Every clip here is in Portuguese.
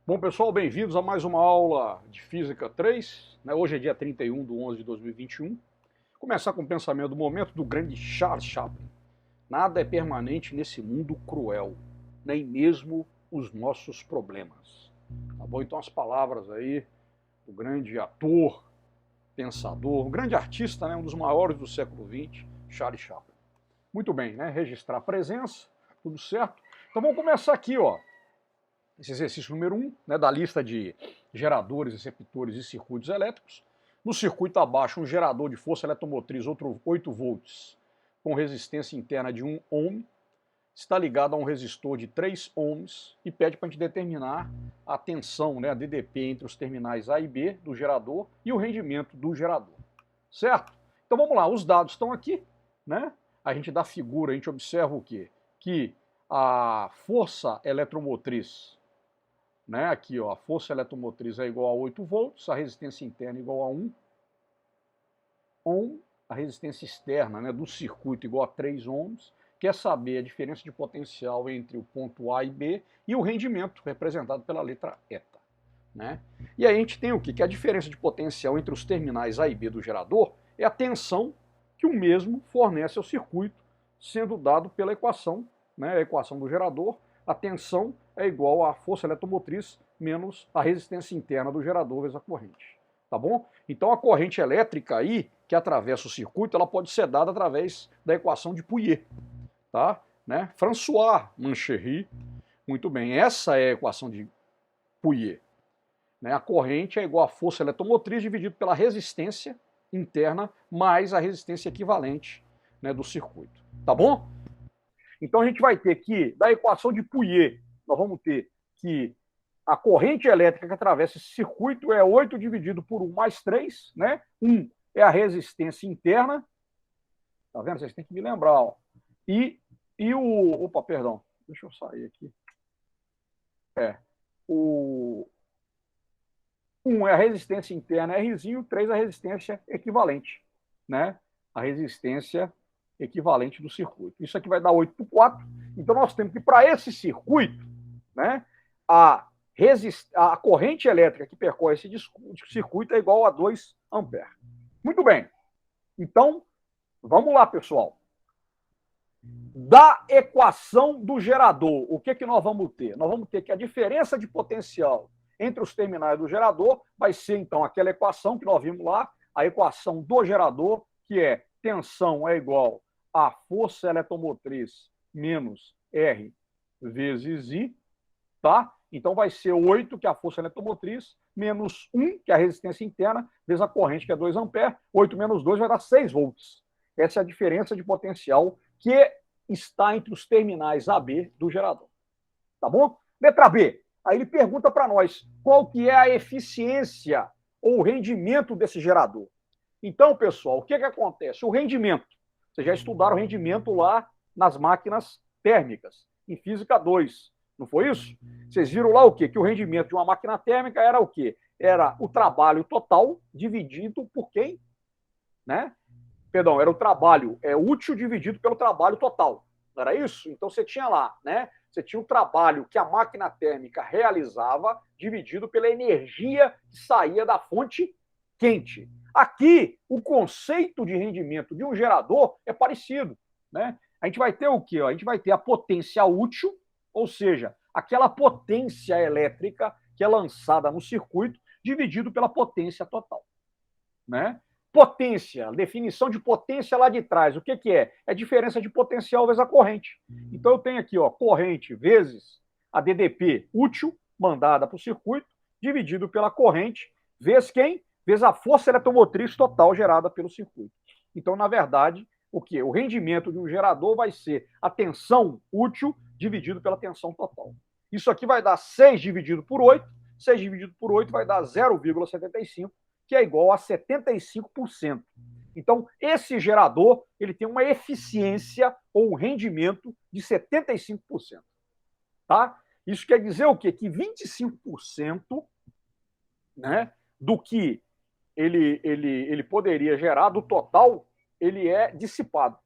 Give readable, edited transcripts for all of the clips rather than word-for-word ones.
Bom, pessoal, bem-vindos a mais uma aula de Física 3. Hoje é dia 31/11/2021. Começar com o pensamento do momento do grande Charles Chaplin. Nada é permanente nesse mundo cruel, nem mesmo os nossos problemas. Tá bom? Então as palavras aí do grande ator, pensador, um grande artista, um dos maiores do século XX, Charles Chaplin. Muito bem, registrar a presença, tudo certo. Então vamos começar aqui, ó. Esse exercício número 1, da lista de geradores, receptores e circuitos elétricos. No circuito abaixo, um gerador de força eletromotriz, outro 8 volts, com resistência interna de 1 ohm, está ligado a um resistor de 3 ohms e pede para a gente determinar a tensão, a DDP, entre os terminais A e B do gerador e o rendimento do gerador. Certo? Então vamos lá, os dados estão aqui, A gente da figura, a gente observa o quê? Que a força eletromotriz, aqui, ó, a força eletromotriz é igual a 8 volts, a resistência interna é igual a 1 ohm, a resistência externa, do circuito igual a 3 ohms. Quer saber a diferença de potencial entre o ponto A e B e o rendimento, representado pela letra eta. E aí a gente tem o quê? Que a diferença de potencial entre os terminais A e B do gerador é a tensão que o mesmo fornece ao circuito, sendo dado pela equação, a equação do gerador. A tensão é igual à força eletromotriz menos a resistência interna do gerador vezes a corrente. Tá bom? Então a corrente elétrica aí, que atravessa o circuito, ela pode ser dada através da equação de Pouillet. Tá? François Manchery, muito bem, essa é a equação de Pouillet. A corrente é igual à força eletromotriz dividido pela resistência interna mais a resistência equivalente do circuito. Tá bom? Então a gente vai ter que, da equação de Pouillet, nós vamos ter que a corrente elétrica que atravessa esse circuito é 8 dividido por 1 mais 3, 1 é a resistência interna, tá vendo? Vocês têm que me lembrar, ó. Opa, perdão, deixa eu sair aqui. O 1 é a resistência interna Rzinho, 3 é a resistência equivalente, A resistência equivalente do circuito. Isso aqui vai dar 8 por 4. Então nós temos que, para esse circuito, a corrente elétrica que percorre esse circuito é igual a 2 amperes. Muito bem. Então, vamos lá, pessoal. Da equação do gerador, o que nós vamos ter? Nós vamos ter que a diferença de potencial entre os terminais do gerador vai ser, então, aquela equação que nós vimos lá, a equação do gerador, que é tensão é igual a força eletromotriz menos R vezes I, tá? Então vai ser 8, que é a força eletromotriz, menos 1, que é a resistência interna, vezes a corrente, que é 2 amperes. 8 menos 2 vai dar 6 volts. Essa é a diferença de potencial que está entre os terminais AB do gerador. Tá bom? Letra B. Aí ele pergunta para nós qual que é a eficiência ou o rendimento desse gerador. Então, pessoal, o que acontece? O rendimento. Vocês já estudaram o rendimento lá nas máquinas térmicas, em Física 2. Não foi isso? Vocês viram lá o quê? Que o rendimento de uma máquina térmica era o quê? Era o trabalho total dividido por quem? Perdão, era o trabalho útil dividido pelo trabalho total. Não era isso? Então você tinha lá, Você tinha o trabalho que a máquina térmica realizava dividido pela energia que saía da fonte quente. Aqui, o conceito de rendimento de um gerador é parecido, A gente vai ter o quê? A gente vai ter a potência útil, ou seja, aquela potência elétrica que é lançada no circuito, dividido pela potência total, Potência, definição de potência lá de trás, o que é? É a diferença de potencial vezes a corrente. Então eu tenho aqui, ó, corrente vezes a DDP útil, mandada para o circuito, dividido pela corrente, vezes quem? Vezes a força eletromotriz total gerada pelo circuito. Então, na verdade, o que? O rendimento de um gerador vai ser a tensão útil dividido pela tensão total. Isso aqui vai dar 6 dividido por 8, 6 dividido por 8 vai dar 0,75, que é igual a 75%. Então, esse gerador ele tem uma eficiência ou um rendimento de 75%. Tá? Isso quer dizer o quê? Que 25% do que ele poderia gerar do total, ele é dissipado.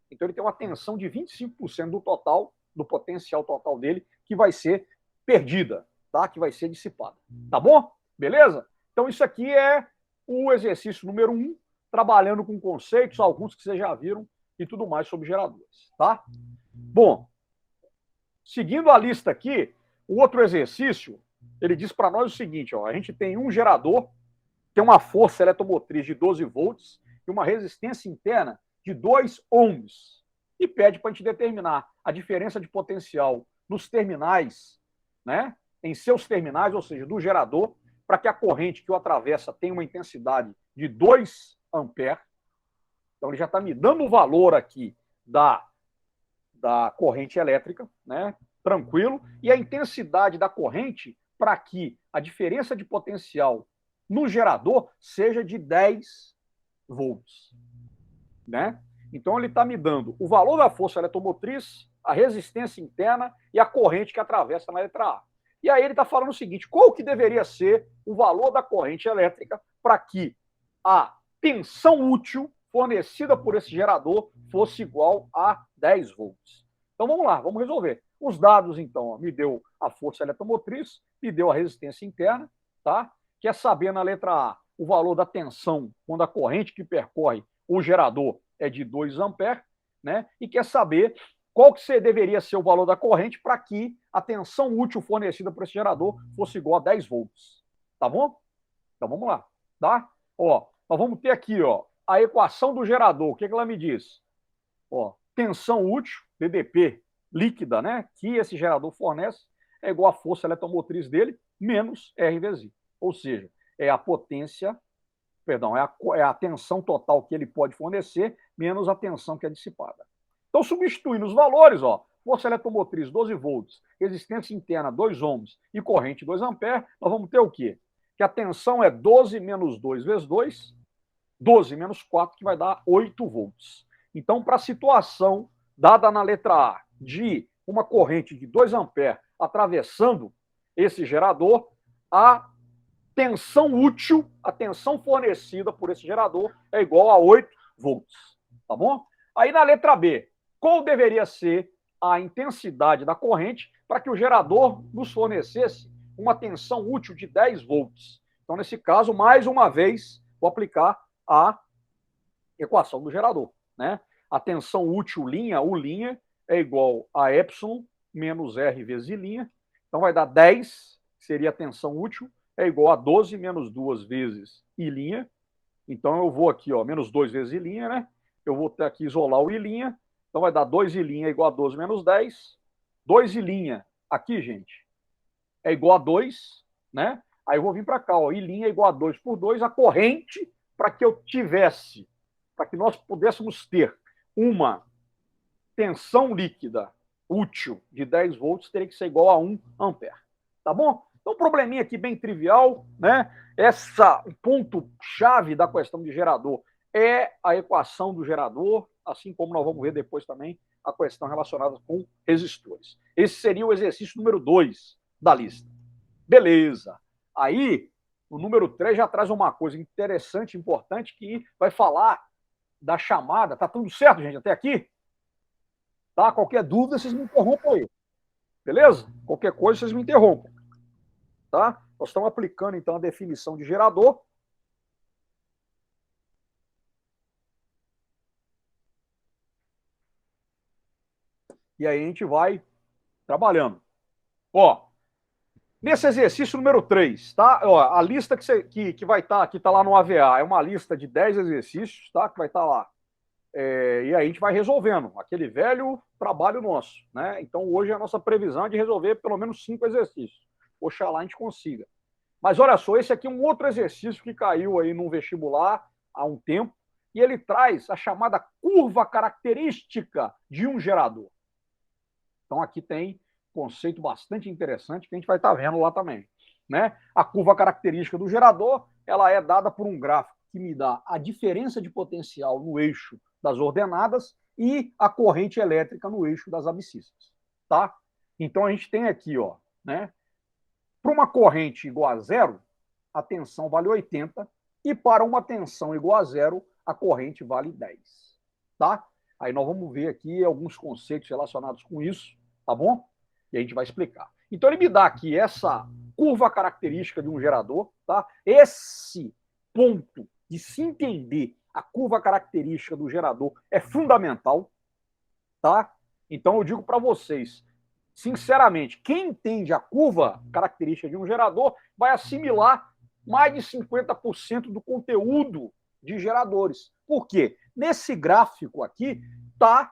Então, ele tem uma tensão de 25% do total, do potencial total dele, que vai ser perdida. tá? Que vai ser dissipada. Tá bom? Beleza? Então isso aqui é o exercício número 1, trabalhando com conceitos, alguns que vocês já viram e tudo mais sobre geradores, tá? Bom, seguindo a lista aqui, o outro exercício, ele diz para nós o seguinte, ó, a gente tem um gerador, tem uma força eletromotriz de 12 volts e uma resistência interna de 2 ohms. E pede para a gente determinar a diferença de potencial nos terminais, né? Em seus terminais, ou seja, do gerador, para que a corrente que o atravessa tenha uma intensidade de 2 amperes. Então ele já está me dando o valor aqui da corrente elétrica, né? Tranquilo. E a intensidade da corrente para que a diferença de potencial no gerador seja de 10 volts, né? Então ele está me dando o valor da força eletromotriz, a resistência interna e a corrente que atravessa na letra A. E aí ele está falando o seguinte, qual que deveria ser o valor da corrente elétrica para que a tensão útil fornecida por esse gerador fosse igual a 10 volts. Então vamos lá, vamos resolver. Os dados, então, ó, me deu a força eletromotriz, me deu a resistência interna, tá? Quer saber na letra A o valor da tensão quando a corrente que percorre o gerador é de 2 amperes, né? E quer saber qual que deveria ser o valor da corrente para que a tensão útil fornecida por esse gerador fosse igual a 10 volts. Tá bom? Então vamos lá, tá? Ó, nós vamos ter aqui, ó, a equação do gerador. O que ela me diz? Ó, tensão útil, TDP líquida, né, que esse gerador fornece, é igual à força eletromotriz dele, menos R vezes I. Ou seja, é a potência, perdão, é a tensão total que ele pode fornecer, menos a tensão que é dissipada. Então, substituindo os valores, ó, força eletromotriz 12 volts, resistência interna 2 ohms e corrente 2 amperes, nós vamos ter o quê? Que a tensão é 12 menos 2 vezes 2, 12 menos 4, que vai dar 8 volts. Então, para a situação dada na letra A, de uma corrente de 2 amperes atravessando esse gerador, a tensão útil, a tensão fornecida por esse gerador é igual a 8 volts. Tá bom? Aí na letra B, qual deveria ser a intensidade da corrente para que o gerador nos fornecesse uma tensão útil de 10 volts? Então, nesse caso, mais uma vez, vou aplicar a equação do gerador, né? A tensão útil linha, U', é igual a epsilon menos R vezes I'. Então vai dar 10, que seria a tensão útil, é igual a 12 menos 2 vezes I'. Então eu vou aqui, ó, menos 2 vezes I', né? Eu vou ter aqui isolar o I'. Então vai dar 2I' igual a 12 menos 10. 2I' aqui, gente, é igual a 2, né? Aí eu vou vir para cá, ó, I' é igual a 2 por 2, a corrente para que eu tivesse, para que nós pudéssemos ter uma tensão líquida útil de 10 volts, teria que ser igual a 1 ampere. Tá bom? Então, probleminha aqui bem trivial, né? O ponto-chave da questão de gerador é a equação do gerador, assim como nós vamos ver depois também a questão relacionada com resistores. Esse seria o exercício número 2 da lista. Beleza. Aí, o número 3 já traz uma coisa interessante, importante, que vai falar da chamada. Tá tudo certo, gente, até aqui? Tá? Qualquer dúvida, vocês me interrompam aí. Beleza? Qualquer coisa, vocês me interrompam. Tá? Nós estamos aplicando, então, a definição de gerador. E aí a gente vai trabalhando. Ó, nesse exercício número 3, tá? Ó, a lista que vai estar, que está lá no AVA, é uma lista de 10 exercícios, tá? Que vai estar lá. E aí a gente vai resolvendo, aquele velho trabalho nosso, né? Então hoje a nossa previsão é de resolver pelo menos 5 exercícios. Oxalá a gente consiga. Mas olha só, esse aqui é um outro exercício que caiu aí num vestibular há um tempo, e ele traz a chamada curva característica de um gerador. Então aqui tem um conceito bastante interessante que a gente vai estar vendo lá também, né? A curva característica do gerador, ela é dada por um gráfico que me dá a diferença de potencial no eixo das ordenadas e a corrente elétrica no eixo das abscissas, tá? Então a gente tem aqui, ó, né? Para uma corrente igual a zero, a tensão vale 80, e para uma tensão igual a zero, a corrente vale 10, tá? Aí nós vamos ver aqui alguns conceitos relacionados com isso, tá bom? E a gente vai explicar. Então ele me dá aqui essa curva característica de um gerador, tá? Esse ponto de se entender a curva característica do gerador é fundamental, tá? Então eu digo para vocês, sinceramente, quem entende a curva característica de um gerador vai assimilar mais de 50% do conteúdo de geradores. Por quê? Nesse gráfico aqui tá.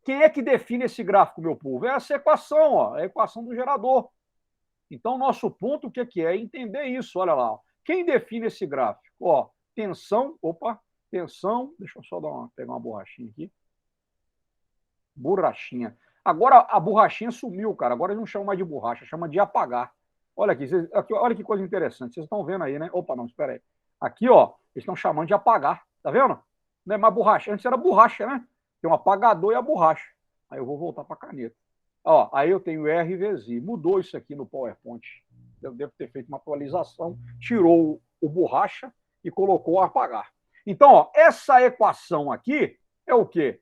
Quem é que define esse gráfico, meu povo? É essa equação, ó, é a equação do gerador. Então, nosso ponto, o que é? É entender isso, olha lá. Ó. Quem define esse gráfico? Ó, tensão, tensão, deixa eu só pegar uma borrachinha aqui. Borrachinha. Agora a borrachinha sumiu, cara. Agora eles não chamam mais de borracha, chama de apagar. Olha aqui, olha que coisa interessante. Vocês estão vendo aí, né? Opa, não, espera aí. Aqui, ó, eles estão chamando de apagar. Tá vendo? Não é mais borracha. Antes era borracha, né? Tem um apagador e a borracha. Aí eu vou voltar para a caneta. Ó, aí eu tenho RVZ. Mudou isso aqui no PowerPoint. Eu devo ter feito uma atualização. Tirou o borracha e colocou o apagar. Então, ó, essa equação aqui é o quê?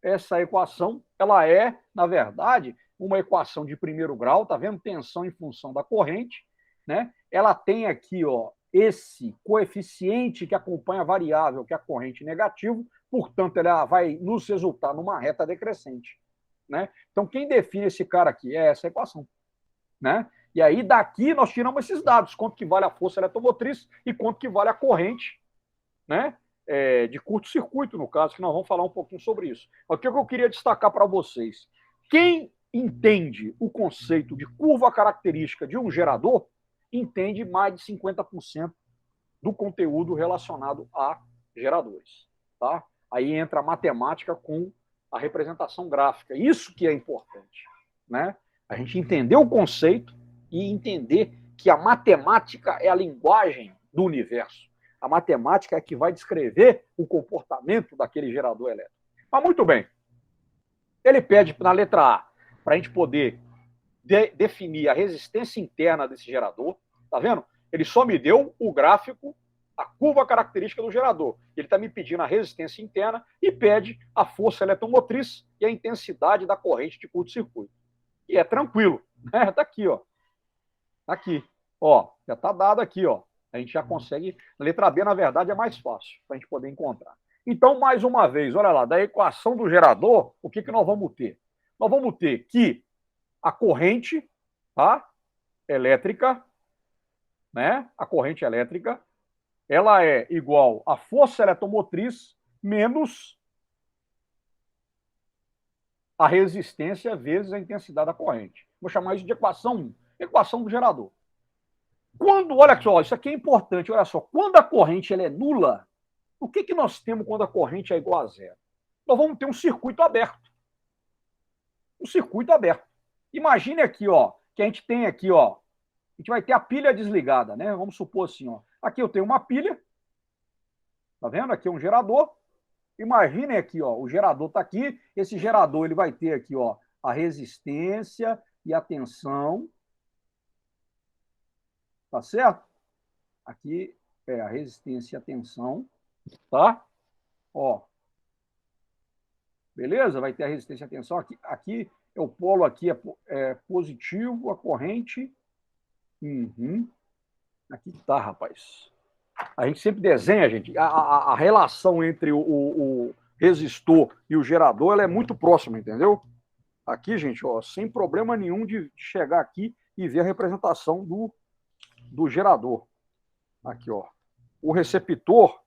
Essa equação, ela é, na verdade, uma equação de primeiro grau, tá vendo? Tensão em função da corrente, né? Ela tem aqui, ó, esse coeficiente que acompanha a variável, que é a corrente negativo, portanto, ela vai nos resultar numa reta decrescente, né? Então, quem define esse cara aqui é essa equação, né? E aí, daqui, nós tiramos esses dados, quanto que vale a força eletromotriz e quanto que vale a corrente, né? De curto-circuito, no caso, que nós vamos falar um pouquinho sobre isso. O que eu queria destacar para vocês? Quem entende o conceito de curva característica de um gerador, entende mais de 50% do conteúdo relacionado a geradores. Tá? Aí entra a matemática com a representação gráfica. Isso que é importante. Né? A gente entender o conceito e entender que a matemática é a linguagem do universo. A matemática é que vai descrever o comportamento daquele gerador elétrico. Mas muito bem. Ele pede na letra A para a gente poder definir a resistência interna desse gerador. Tá vendo? Ele só me deu o gráfico, a curva característica do gerador. Ele está me pedindo a resistência interna e pede a força eletromotriz e a intensidade da corrente de curto-circuito. E é tranquilo. Né? Está aqui, ó. Aqui. Ó, já está dado aqui, ó. A gente já consegue. A letra B, na verdade, é mais fácil para a gente poder encontrar. Então, mais uma vez, olha lá, da equação do gerador, o que nós vamos ter? Nós vamos ter que a corrente, tá? Elétrica, né? A corrente elétrica, ela é igual à força eletromotriz menos a resistência vezes a intensidade da corrente. Vou chamar isso de equação 1, equação do gerador. Quando, olha só, isso aqui é importante, olha só, quando a corrente ela é nula, o que nós temos quando a corrente é igual a zero? Nós vamos ter um circuito aberto. Um circuito aberto. Imagine aqui, ó, que a gente tem aqui, ó, a gente vai ter a pilha desligada, né? Vamos supor assim, ó. Aqui eu tenho uma pilha, tá vendo? Aqui é um gerador. Imaginem aqui, ó, o gerador está aqui. Esse gerador ele vai ter aqui, ó, a resistência e a tensão, tá certo? Aqui é a resistência e a tensão, tá? Ó, beleza? Vai ter a resistência e a tensão. Aqui é o polo aqui é positivo, a corrente. Uhum. Aqui tá, rapaz. A gente sempre desenha, gente, a relação entre o resistor e o gerador, ela é muito próxima, entendeu? Aqui, gente, ó, sem problema nenhum de chegar aqui e ver a representação do gerador. Aqui, ó. O receptor,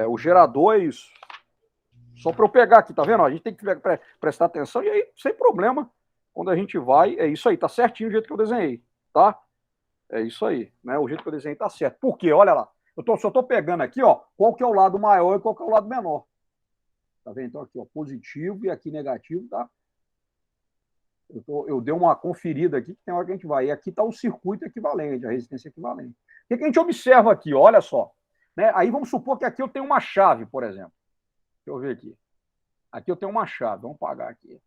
o gerador é isso. Só para eu pegar aqui, tá vendo? A gente tem que prestar atenção e aí, sem problema, quando a gente vai, é isso aí, tá certinho o jeito que eu desenhei, tá? É isso aí, né? O jeito que eu desenhei tá certo. Por quê? Olha lá. Só tô pegando aqui, ó, qual que é o lado maior e qual que é o lado menor. Tá vendo? Então aqui, ó, positivo e aqui negativo, tá? Eu dei uma conferida aqui, que tem hora que a gente vai. E aqui está o circuito equivalente, a resistência equivalente. O que a gente observa aqui? Olha só. Né? Aí vamos supor que aqui eu tenho uma chave, por exemplo. Deixa eu ver aqui. Aqui eu tenho uma chave. Vamos pagar aqui.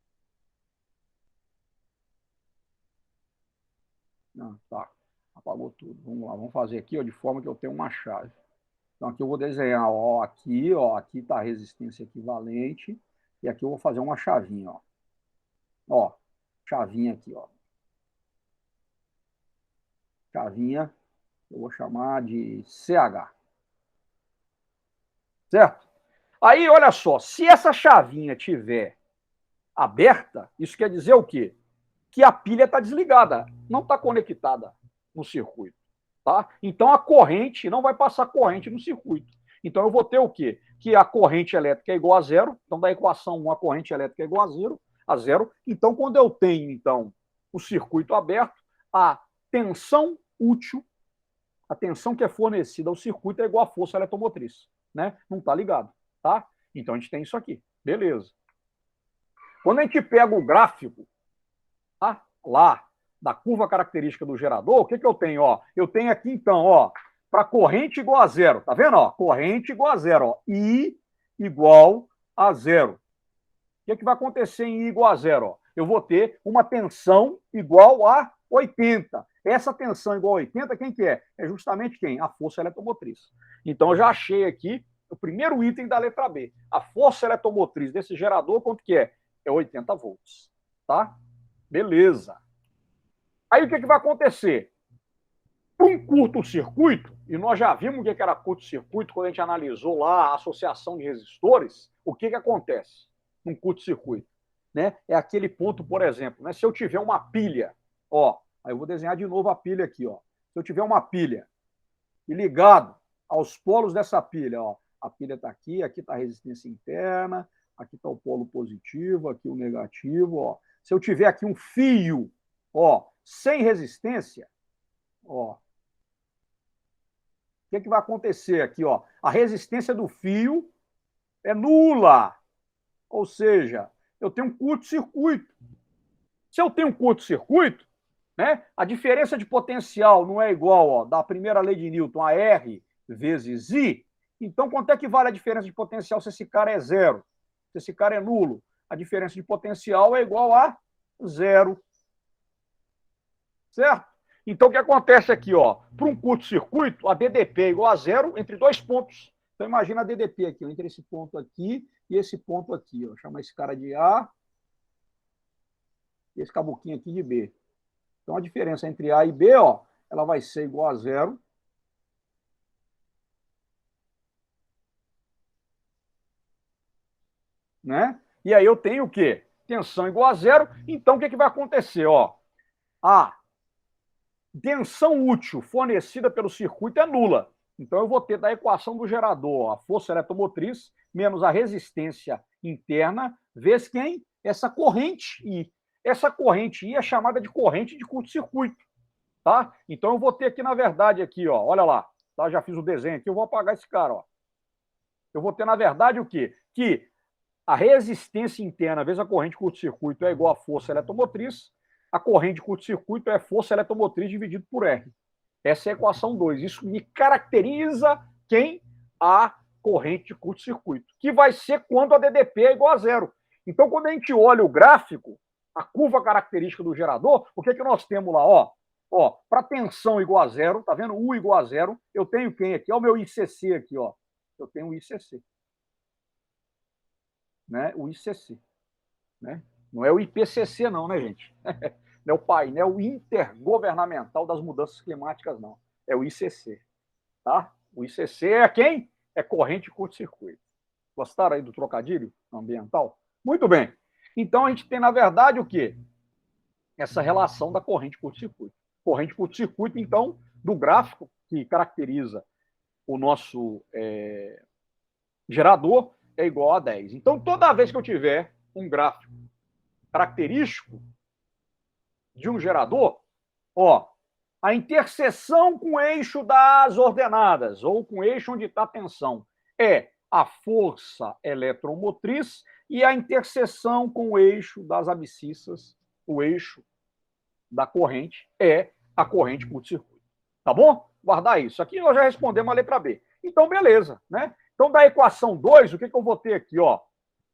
Não, tá. Apagou tudo. Vamos lá. Vamos fazer aqui, ó, de forma que eu tenho uma chave. Então aqui eu vou desenhar, ó, aqui está a resistência equivalente. E aqui eu vou fazer uma chavinha, ó. Ó, chavinha aqui, ó. chavinha, eu vou chamar de CH. Certo? Aí, olha só, se essa chavinha tiver aberta, isso quer dizer o quê? Que a pilha está desligada, não está conectada no circuito. Tá? Então a corrente não vai passar corrente no circuito. Então eu vou ter o quê? Que a corrente elétrica é igual a zero. Então da equação 1 a corrente elétrica é igual a zero. Então quando eu tenho então o circuito aberto, a tensão útil, a tensão que é fornecida ao circuito é igual à força eletromotriz, né? Não está ligado, tá? Então a gente tem isso aqui, beleza. Quando a gente pega o gráfico, tá? Lá da curva característica do gerador, o que eu tenho? Ó, eu tenho aqui, então, ó, para corrente igual a zero. Tá vendo? Ó, corrente igual a zero. Ó, I igual a zero. O que vai acontecer em I igual a zero? Ó? Eu vou ter uma tensão igual a 80. Essa tensão igual a 80, quem que é? É justamente quem? A força eletromotriz. Então, eu já achei aqui o primeiro item da letra B. A força eletromotriz desse gerador, quanto que é? É 80 volts. Tá? Beleza. Aí o que vai acontecer? Para um curto-circuito, e nós já vimos o que era curto-circuito quando a gente analisou lá a associação de resistores, o que acontece num curto-circuito? Né? É aquele ponto, por exemplo, né? Se eu tiver uma pilha, ó, aí eu vou desenhar de novo a pilha aqui, ó. Se eu tiver uma pilha e ligado aos polos dessa pilha, ó, a pilha está aqui está a resistência interna, aqui está o polo positivo, aqui o negativo, ó. Se eu tiver aqui um fio, ó, sem resistência, ó, o que vai acontecer aqui, ó? A resistência do fio é nula, ou seja, eu tenho um curto-circuito. Se eu tenho um curto-circuito, né, a diferença de potencial não é igual, ó, da primeira lei de Newton a R vezes I. Então, quanto é que vale a diferença de potencial se esse cara é zero? Se esse cara é nulo? A diferença de potencial é igual a zero. Certo? Então, o que acontece aqui, ó? Para um curto-circuito, a DDP é igual a zero entre dois pontos. Então, imagina a DDP aqui, ó, entre esse ponto aqui e esse ponto aqui. Ó. Chama esse cara de A e esse caboquinho aqui de B. Então, a diferença entre A e B, ó, ela vai ser igual a zero. Né? E aí eu tenho o quê? Tensão igual a zero. Então, o que vai acontecer? Ó? A tensão útil fornecida pelo circuito é nula. Então, eu vou ter da equação do gerador a força eletromotriz menos a resistência interna, vezes quem? Essa corrente I. Essa corrente I é chamada de corrente de curto-circuito. Tá? Então, eu vou ter aqui, na verdade, aqui, ó, olha lá, tá? Já fiz o desenho aqui, eu vou apagar esse cara. Ó. Eu vou ter, na verdade, o quê? Que a resistência interna vezes a corrente de curto-circuito é igual à força eletromotriz. A corrente de curto-circuito é força eletromotriz dividido por R. Essa é a equação 2. Isso me caracteriza quem? A corrente de curto-circuito, que vai ser quando a DDP é igual a zero. Então, quando a gente olha o gráfico, a curva característica do gerador, o que nós temos lá? Ó, para tensão igual a zero, tá vendo? U igual a zero, eu tenho quem aqui? Olha o meu ICC aqui, ó. Eu tenho o ICC. Né? O ICC. Né? Não é o IPCC, não, né, gente? Não é o painel intergovernamental das mudanças climáticas, não. É o ICC. Tá? O ICC é quem? É corrente de curto-circuito. Gostaram aí do trocadilho ambiental? Muito bem. Então, a gente tem, na verdade, o quê? Essa relação da corrente de curto-circuito. Corrente de curto-circuito, então, do gráfico que caracteriza o nosso gerador, é igual a 10. Então, toda vez que eu tiver um gráfico característico de um gerador, ó, a interseção com o eixo das ordenadas, ou com o eixo onde está a tensão, é a força eletromotriz, e a interseção com o eixo das abscissas, o eixo da corrente, é a corrente curto-circuito. Tá bom? Guardar isso. Aqui nós já respondemos a letra B. Então, beleza, né? Então, da equação 2, o que eu vou ter aqui, ó?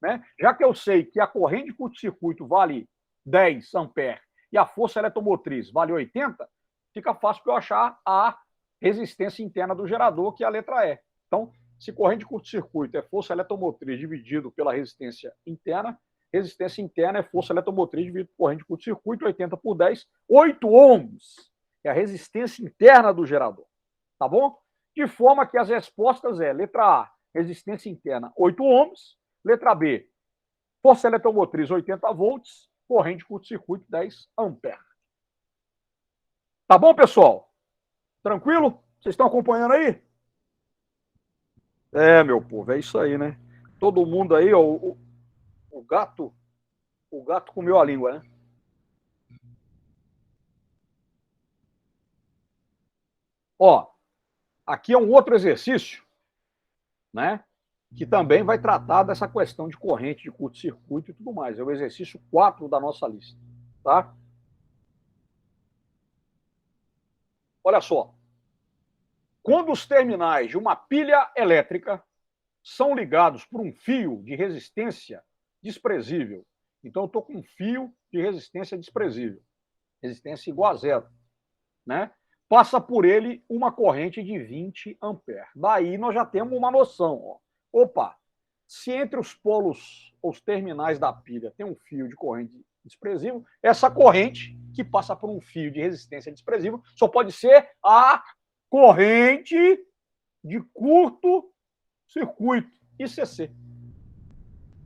Né? Já que eu sei que a corrente de curto-circuito vale 10 amperes e a força eletromotriz vale 80, fica fácil para eu achar a resistência interna do gerador, que é a letra E. Então, se corrente de curto-circuito é força eletromotriz dividido pela resistência interna é força eletromotriz dividido por corrente de curto-circuito, 80 por 10, 8 ohms. é a resistência interna do gerador, tá bom? De forma que as respostas é, letra A, resistência interna 8 ohms, letra B, força eletromotriz 80 volts, corrente curto-circuito 10 amperes. Tá bom, pessoal? Tranquilo? Vocês estão acompanhando aí? É, meu povo, é isso aí, né? Todo mundo aí, ó, o gato comeu a língua, né? Ó, aqui é um outro exercício, né? Que também vai tratar dessa questão de corrente, de curto-circuito e tudo mais. É o exercício 4 da nossa lista, tá? Olha só. Quando os terminais de uma pilha elétrica são ligados por um fio de resistência desprezível, então eu estou com um fio de resistência desprezível, resistência igual a zero, né? Passa por ele uma corrente de 20 amperes. Daí nós já temos uma noção. Ó. Opa, se entre os polos, os terminais da pilha, tem um fio de corrente desprezível, essa corrente que passa por um fio de resistência desprezível só pode ser a corrente de curto circuito, ICC.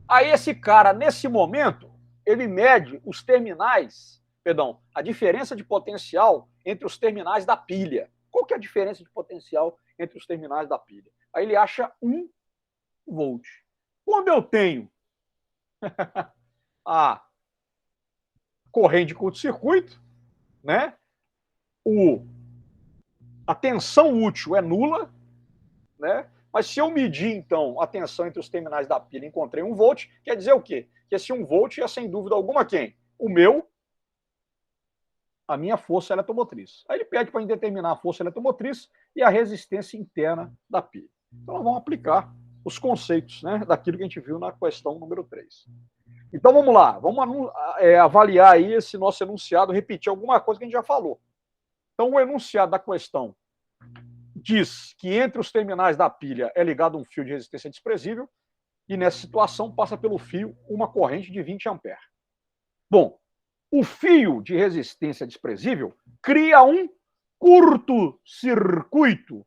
Aí esse cara, nesse momento, ele mede os terminais, perdão, a diferença de potencial entre os terminais da pilha. Qual que é a diferença de potencial entre os terminais da pilha? Aí ele acha 1 volt. Quando eu tenho a corrente de curto-circuito, né? A tensão útil é nula, né? Mas se eu medir, então, a tensão entre os terminais da pilha e encontrei 1 volt, quer dizer o quê? Que esse 1 volt é, sem dúvida alguma, quem? A minha força eletromotriz. Aí ele pede para determinar a força eletromotriz e a resistência interna da pilha. Então, nós vamos aplicar os conceitos, né, daquilo que a gente viu na questão número 3. Então, vamos lá. Vamos avaliar aí esse nosso enunciado, repetir alguma coisa que a gente já falou. Então, o enunciado da questão diz que entre os terminais da pilha é ligado um fio de resistência desprezível e nessa situação passa pelo fio uma corrente de 20 amperes. Bom, o fio de resistência desprezível cria um curto-circuito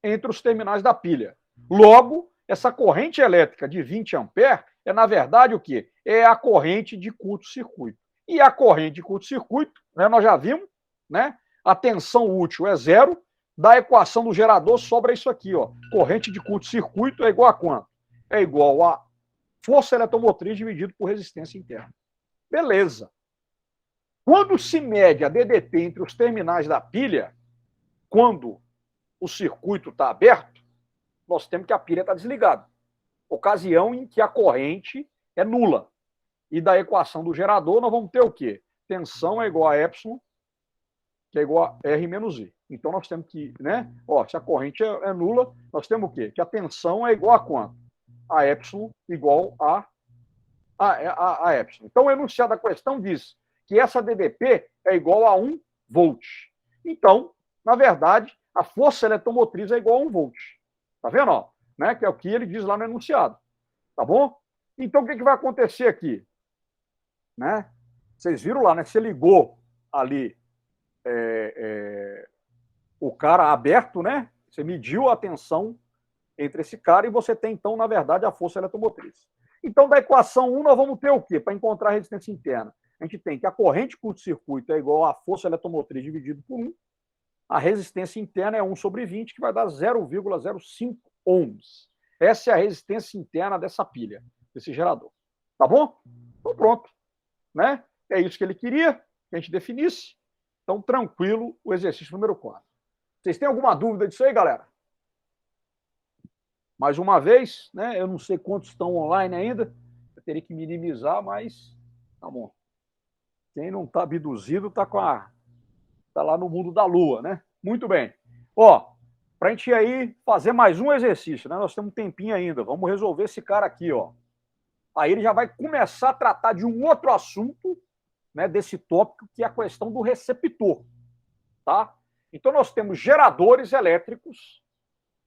entre os terminais da pilha. Logo, essa corrente elétrica de 20 amperes é, na verdade, o quê? É a corrente de curto-circuito. E a corrente de curto-circuito, né, nós já vimos, né? A tensão útil é zero. Da equação do gerador sobra isso aqui, ó. Corrente de curto-circuito é igual a quanto? É igual a força eletromotriz dividido por resistência interna. Beleza. Quando se mede a DDT entre os terminais da pilha, quando o circuito está aberto, nós temos que a pilha está desligada. Ocasião em que a corrente é nula. E da equação do gerador, nós vamos ter o quê? Tensão é igual a epsilon, que é igual a R menos I. Então nós temos que, né? Ó, se a corrente é nula, nós temos o quê? Que a tensão é igual a quanto? A epsilon igual a epsilon. Então o enunciado da questão diz que essa DDP é igual a 1 volt. Então, na verdade, a força eletromotriz é igual a 1 volt. Tá vendo? Ó? Né? Que é o que ele diz lá no enunciado. Tá bom? Então o que vai acontecer aqui? Né? Vocês viram lá, né? Você ligou ali o cara aberto, né? Você mediu a tensão entre esse cara e você tem, então, na verdade, a força eletromotriz. Então, da equação 1, nós vamos ter o quê? Para encontrar a resistência interna. A gente tem que a corrente curto-circuito é igual à força eletromotriz dividido por 1. A resistência interna é 1 sobre 20, que vai dar 0,05 ohms. Essa é a resistência interna dessa pilha, desse gerador. Tá bom? Então, pronto. Né? É isso que ele queria, que a gente definisse. Então, tranquilo, o exercício número 4. Vocês têm alguma dúvida disso aí, galera? Mais uma vez, né? Eu não sei quantos estão online ainda. Eu teria que minimizar, mas tá bom. Quem não está abduzido tá lá no mundo da lua, né? Muito bem. Ó, para a gente aí fazer mais um exercício, né? Nós temos um tempinho ainda. Vamos resolver esse cara aqui, ó. Aí ele já vai começar a tratar de um outro assunto, né? Desse tópico, que é a questão do receptor, tá? Então nós temos geradores elétricos,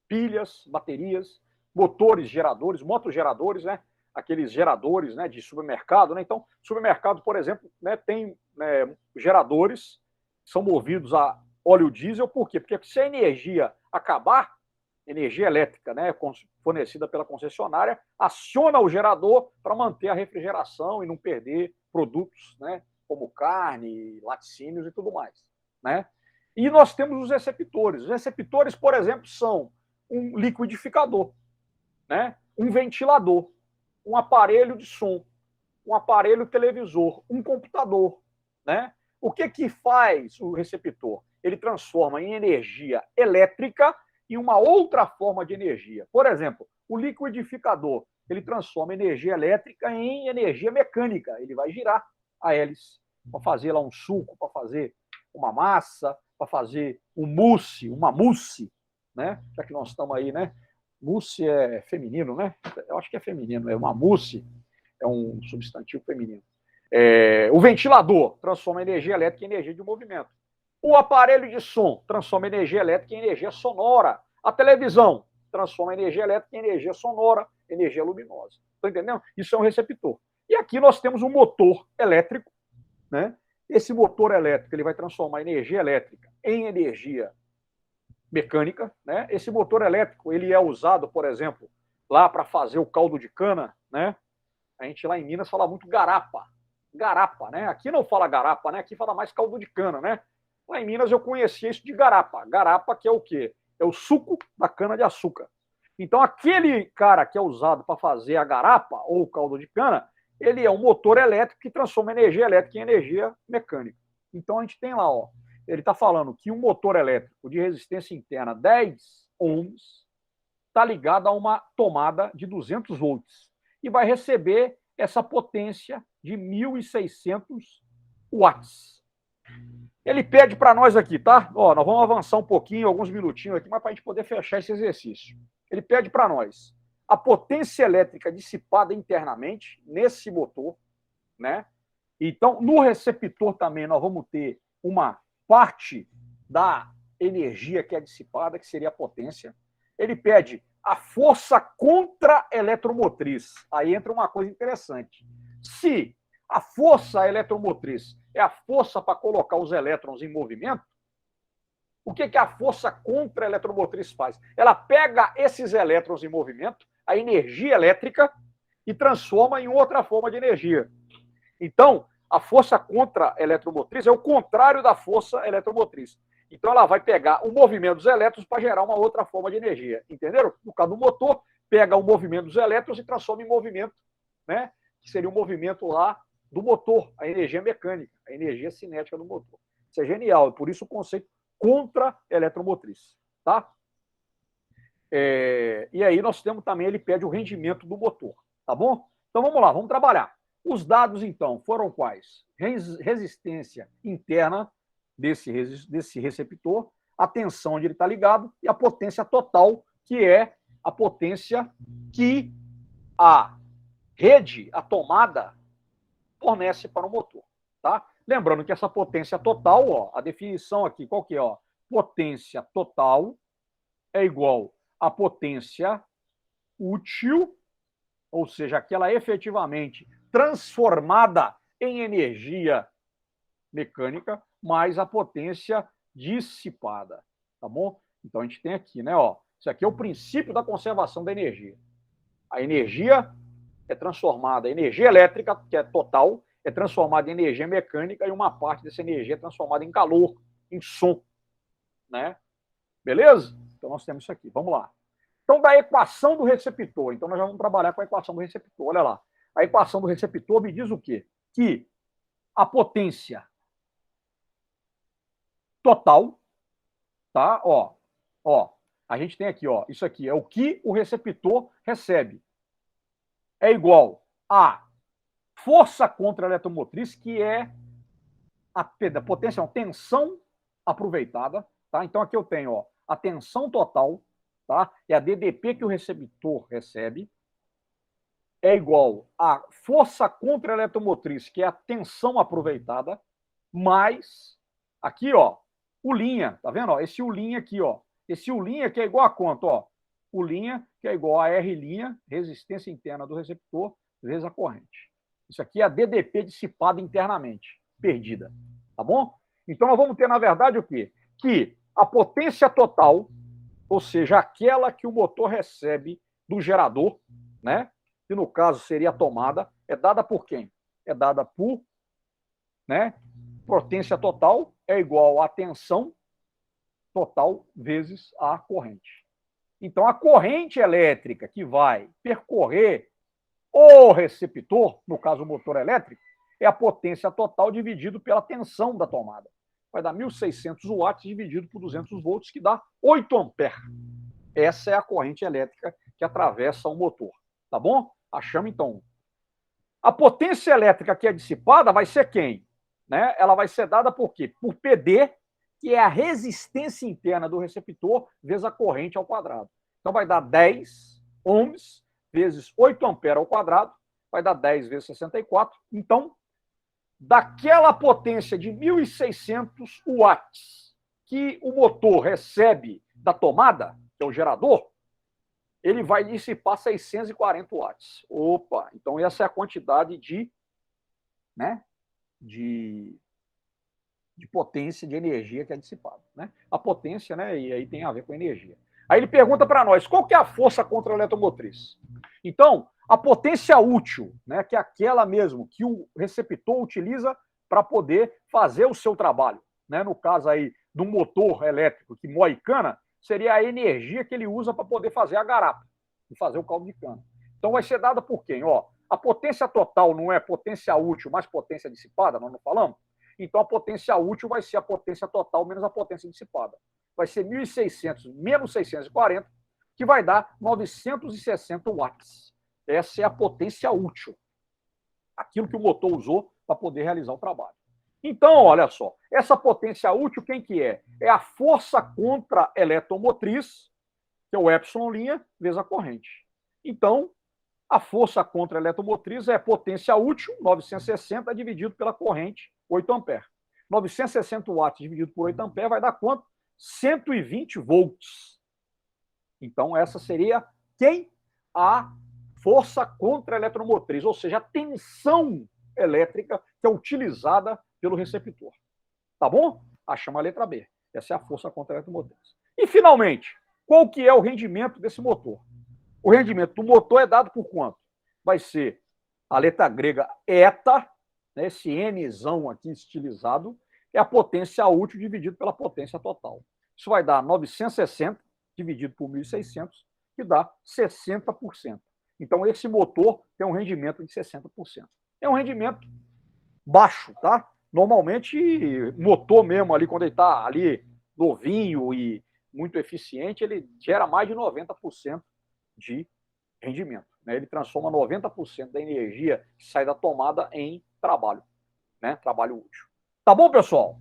pilhas, baterias, motores geradores, motogeradores, né? Aqueles geradores, né, de supermercado, né? Então, supermercado, por exemplo, né, tem geradores são movidos a óleo diesel, por quê? Porque se a energia acabar, energia elétrica, né, fornecida pela concessionária, aciona o gerador para manter a refrigeração e não perder produtos, né, como carne, laticínios e tudo mais, né? E nós temos os receptores. Os receptores, por exemplo, são um liquidificador, né, um ventilador, um aparelho de som, um aparelho televisor, um computador, né? O que faz o receptor? Ele transforma em energia elétrica em uma outra forma de energia. Por exemplo, o liquidificador, ele transforma energia elétrica em energia mecânica. Ele vai girar a hélice para fazer lá um suco, para fazer uma massa, para fazer um mousse, uma mousse, né? Já que nós estamos aí, né? Mousse é feminino, né? Eu acho que é feminino, é uma mousse, é um substantivo feminino. O ventilador transforma energia elétrica em energia de movimento. O aparelho de som transforma energia elétrica em energia sonora. A televisão transforma energia elétrica em energia sonora, energia luminosa. Estão entendendo? Isso é um receptor. E aqui nós temos um motor elétrico, né? Esse motor elétrico ele vai transformar energia elétrica em energia mecânica, né? Esse motor elétrico ele é usado, por exemplo, lá para fazer o caldo de cana, né? A gente lá em Minas fala muito garapa. Garapa, né? Aqui não fala garapa, né? Aqui fala mais caldo de cana, né? Lá em Minas eu conhecia isso de garapa. Garapa que é o quê? É o suco da cana de açúcar. Então aquele cara que é usado para fazer a garapa ou o caldo de cana, ele é um motor elétrico que transforma energia elétrica em energia mecânica. Então a gente tem lá, ó, ele está falando que um motor elétrico de resistência interna 10 ohms está ligado a uma tomada de 200 volts e vai receber essa potência de 1.600 watts. Ele pede para nós aqui, tá? Ó, nós vamos avançar um pouquinho, alguns minutinhos aqui, mas para a gente poder fechar esse exercício. Ele pede para nós a potência elétrica dissipada internamente nesse motor, né? Então, no receptor também nós vamos ter uma parte da energia que é dissipada, que seria a potência. Ele pede a força contra-eletromotriz. Aí entra uma coisa interessante. Se a força eletromotriz é a força para colocar os elétrons em movimento, o que a força contra-eletromotriz faz? Ela pega esses elétrons em movimento, a energia elétrica, e transforma em outra forma de energia. Então, a força contra-eletromotriz é o contrário da força eletromotriz. Então, ela vai pegar o movimento dos elétrons para gerar uma outra forma de energia. Entenderam? No caso do motor, pega o movimento dos elétrons e transforma em movimento, né? Que seria o movimento lá do motor, a energia mecânica, a energia cinética do motor. Isso é genial, por isso o conceito contra-eletromotriz, tá? E aí nós temos também, ele pede o rendimento do motor, tá bom? Então vamos lá, vamos trabalhar. Os dados, então, foram quais? Resistência interna desse receptor, a tensão onde ele está ligado e a potência total, que é a potência que a rede, a tomada, fornece para o motor, tá? Lembrando que essa potência total, ó, a definição aqui, qual que é? Ó? Potência total é igual a potência útil, ou seja, aquela efetivamente transformada em energia mecânica, mais a potência dissipada, tá bom? Então a gente tem aqui, né, ó, isso aqui é o princípio da conservação da energia. A energia é transformada, a energia elétrica, que é total, é transformada em energia mecânica e uma parte dessa energia é transformada em calor, em som, né? Beleza? Então nós temos isso aqui, vamos lá. Então, da equação do receptor, então nós já vamos trabalhar com a equação do receptor, olha lá. A equação do receptor me diz o quê? Que a potência total, tá? Ó, a gente tem aqui, ó, isso aqui é o que o receptor recebe. É igual a força contra-eletromotriz, que é a potência, a tensão aproveitada, tá? Então aqui eu tenho, ó, a tensão total, tá? É a DDP que o receptor recebe, é igual a força contra-eletromotriz, que é a tensão aproveitada, mais aqui, ó, o linha, tá vendo? Ó, esse U' aqui, ó. Esse U' que é igual a quanto, ó? U' que é igual a R', resistência interna do receptor, vezes a corrente. Isso aqui é a DDP dissipada internamente, perdida, tá bom? Então nós vamos ter, na verdade, o quê? Que a potência total, ou seja, aquela que o motor recebe do gerador, né? Que no caso seria a tomada, é dada por quem? É dada por, né? Potência total é igual a tensão total vezes a corrente. Então, a corrente elétrica que vai percorrer o receptor, no caso o motor elétrico, é a potência total dividido pela tensão da tomada. Vai dar 1.600 watts dividido por 200 volts, que dá 8 amperes. Essa é a corrente elétrica que atravessa o motor. Tá bom? Achamos, então. A potência elétrica que é dissipada vai ser quem? Né? Ela vai ser dada por quê? Por PD, que é a resistência interna do receptor, vezes a corrente ao quadrado. Então, vai dar 10 ohms vezes 8 amperes ao quadrado, vai dar 10 vezes 64. Então, daquela potência de 1.600 watts que o motor recebe da tomada, que é o gerador, ele vai dissipar 640 watts. Opa, então essa é a quantidade né, de potência, de energia que é dissipada. Né? A potência, né, e aí tem a ver com energia. Aí ele pergunta para nós, qual que é a força contra a eletromotriz? Então, a potência útil, né, que é aquela mesmo que o receptor utiliza para poder fazer o seu trabalho. Né? No caso aí de um motor elétrico que moe cana, seria a energia que ele usa para poder fazer a garapa e fazer o caldo de cana. Então vai ser dada por quem? Ó, a potência total não é potência útil mais potência dissipada, nós não falamos? Então a potência útil vai ser a potência total menos a potência dissipada. Vai ser 1.600 menos 640, que vai dar 960 watts. Essa é a potência útil. Aquilo que o motor usou para poder realizar o trabalho. Então, olha só, essa potência útil, quem que é? É a força contra eletromotriz, que é o epsilon' vezes a corrente. Então, a força contra eletromotriz é potência útil, 960, dividido pela corrente, 8 amperes. 960 watts dividido por 8 amperes vai dar quanto? 120 volts. Então, essa seria quem? A força contra eletromotriz, ou seja, a tensão elétrica que é utilizada pelo receptor. Tá bom? Achamos a letra B. Essa é a força contra a eletromotriz. E, finalmente, qual que é o rendimento desse motor? O rendimento do motor é dado por quanto? Vai ser a letra grega eta, né, esse Nzão aqui estilizado, é a potência útil dividido pela potência total. Isso vai dar 960 dividido por 1.600, que dá 60%. Então, esse motor tem um rendimento de 60%. É um rendimento baixo, tá? Normalmente, motor mesmo ali, quando ele está ali novinho e muito eficiente, ele gera mais de 90% de rendimento. Né? Ele transforma 90% da energia que sai da tomada em trabalho, né? Trabalho útil. Tá bom, pessoal?